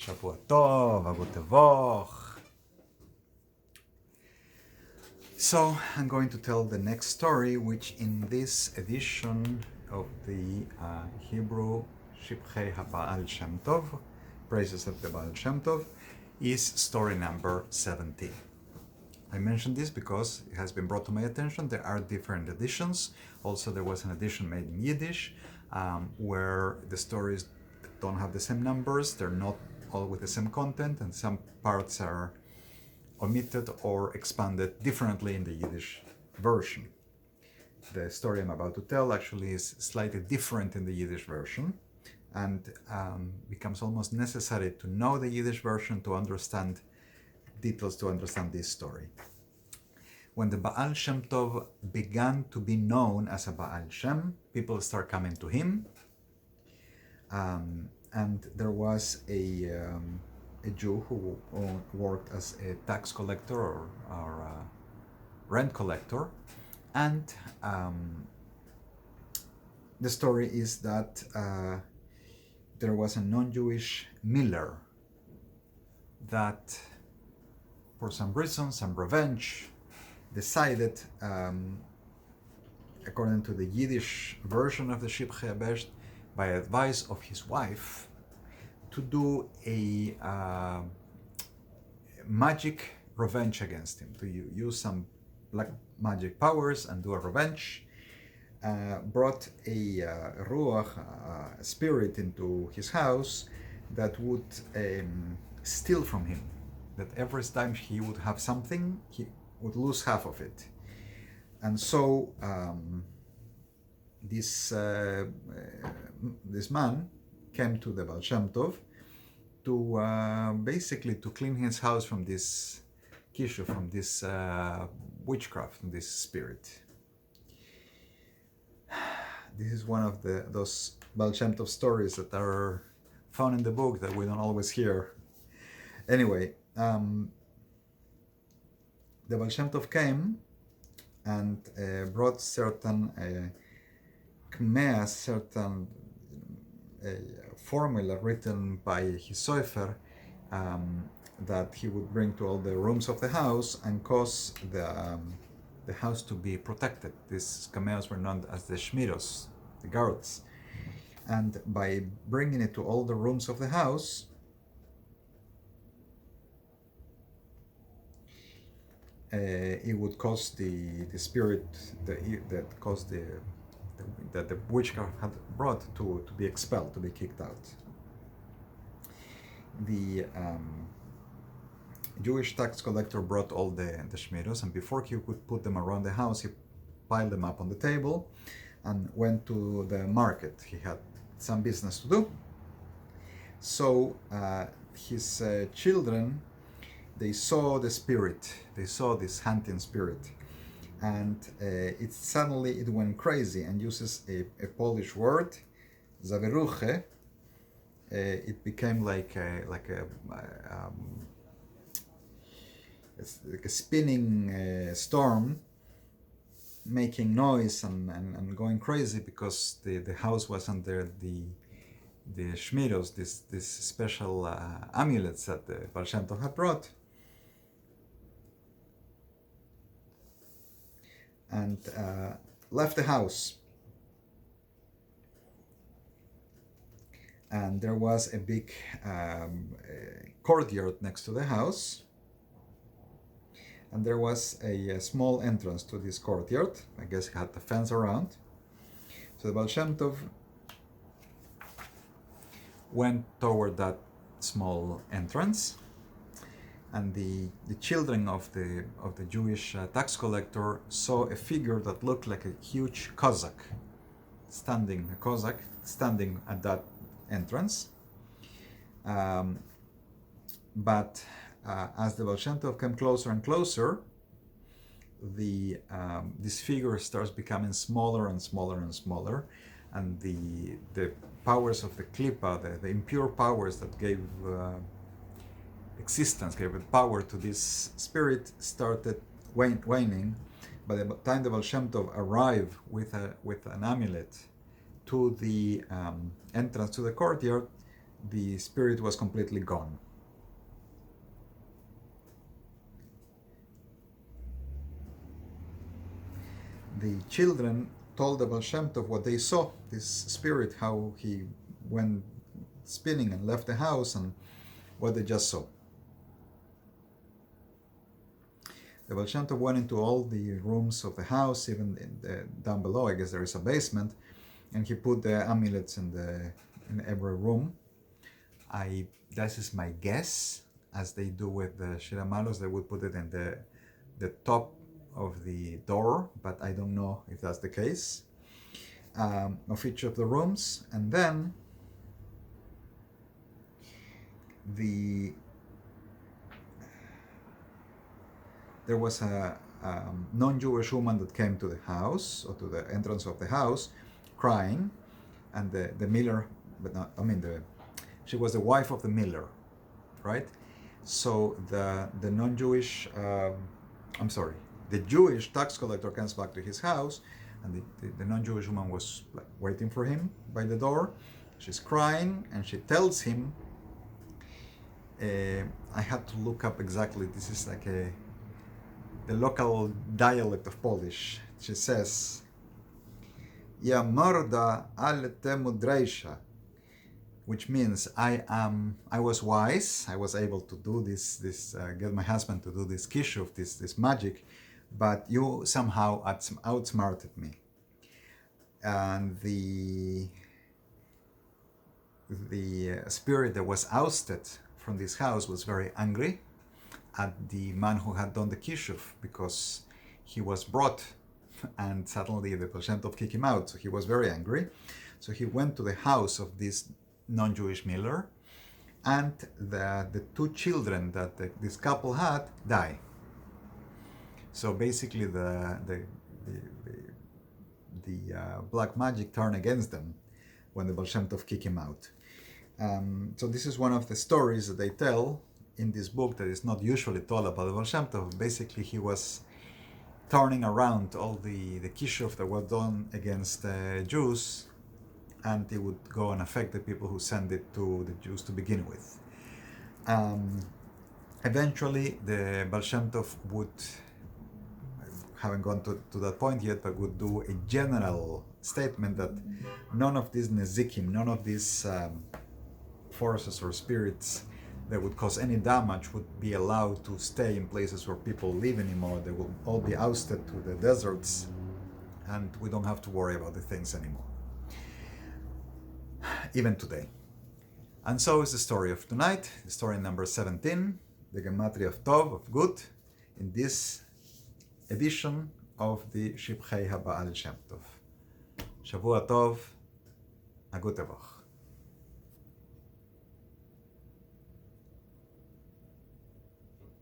Shavua Tov, Abu Tevoch. So I'm going to tell the next story, which in this edition of the Hebrew Shivchei haBaal Shem Tov, Praises of the Baal Shem Tov, is story number 17. I mentioned this because it has been brought to my attention. There are different editions. Also, there was an edition made in Yiddish where the stories don't have the same numbers. They're not all with the same content, and some parts are omitted or expanded differently in the Yiddish version. The story I'm about to tell actually is slightly different in the Yiddish version, and becomes almost necessary to know the Yiddish version to understand details, to understand this story. When the Baal Shem Tov began to be known as a Baal Shem, people start coming to him, and there was a Jew who worked as a tax collector or rent collector, and the story is that there was a non-Jewish miller that, for some reason, some revenge, decided, according to the Yiddish version of the Shivchei, by advice of his wife, to do a magic revenge against him, to use some black magic powers and do a revenge. Brought a ruach, a spirit, into his house that would steal from him. That every time he would have something, he would lose half of it. And so this man came to the Baal Shem Tov to basically to clean his house from this kishu, from this witchcraft, from this spirit. This is one of those Baal Shem Tov stories that are found in the book that we don't always hear. Anyway, the Baal Shem Tov came and brought certain kmeas, certain formula written by his sofer that he would bring to all the rooms of the house and cause the house to be protected. These kmeas were known as the shmiros, the guards. And by bringing it to all the rooms of the house, it would cause the spirit that caused that the witchcraft had brought to be expelled, to be kicked out. The Jewish tax collector brought all the shmiros, and before he could put them around the house, he piled them up on the table and went to the market. He had some business to do. So his children, they saw the spirit, they saw this hunting spirit, and it went crazy and uses a Polish word, zaveruche. It became like a spinning storm, making noise and going crazy because the house was under the shmiros, this special amulets that the Baal Shem Tov had brought. And left the house. And there was a big courtyard next to the house. And there was a small entrance to this courtyard. I guess it had a fence around. So the Baal Shem Tov went toward that small entrance. And the children of the Jewish tax collector saw a figure that looked like a huge Cossack standing at that entrance. But as the Baal Shem Tov came closer and closer, this figure starts becoming smaller and smaller and smaller, and the powers of the klipa, the impure powers that gave existence, gave power to this spirit, started waning. By the time the Baal Shem Tov arrived with an amulet to the entrance to the courtyard, the spirit was completely gone. The children told the Baal Shem Tov what they saw, this spirit, how he went spinning and left the house, and what they just saw. The Baal Shem Tov went into all the rooms of the house, even down below, I guess there is a basement, and he put the amulets in every room. This is my guess, as they do with the Shiramalos, they would put it in the top of the door, but I don't know if that's the case, of each of the rooms. And then there was a non-Jewish woman that came to the house, or to the entrance of the house, crying, and the miller, but not, I mean, she was the wife of the miller, right? So the non-Jewish, the Jewish tax collector comes back to his house, and the non-Jewish woman was like waiting for him by the door. She's crying, and she tells him, I had to look up exactly, this is like the local dialect of Polish. She says, "Ja morda, ale te mudreisha," which means I was wise, I was able to do this get my husband to do this kishuf, this magic, but you somehow outsmarted me. And the spirit that was ousted from this house was very angry at the man who had done the kishuf, because he was brought and suddenly the Baal Shem Tov kicked him out. So he was very angry. So he went to the house of this non-Jewish miller, and the two children that this couple had die. So basically the black magic turned against them when the Baal Shem Tov kicked him out. So this is one of the stories that they tell in this book that is not usually told about the Baal Shem Tov. Basically, he was turning around all the kishuf that were done against Jews, and it would go and affect the people who sent it to the Jews to begin with. Eventually, the Baal Shem Tov would, haven't gone to that point yet, but would do a general statement that none of these nezikim, none of these forces or spirits that would cause any damage would be allowed to stay in places where people live anymore. They will all be ousted to the deserts, and we don't have to worry about the things anymore, even today. And so is the story of tonight, the story number 17, the Gematria of Tov, of good, in this edition of the Shivchei haBaal Shem Tov. Shavua Tov, a gute Woche.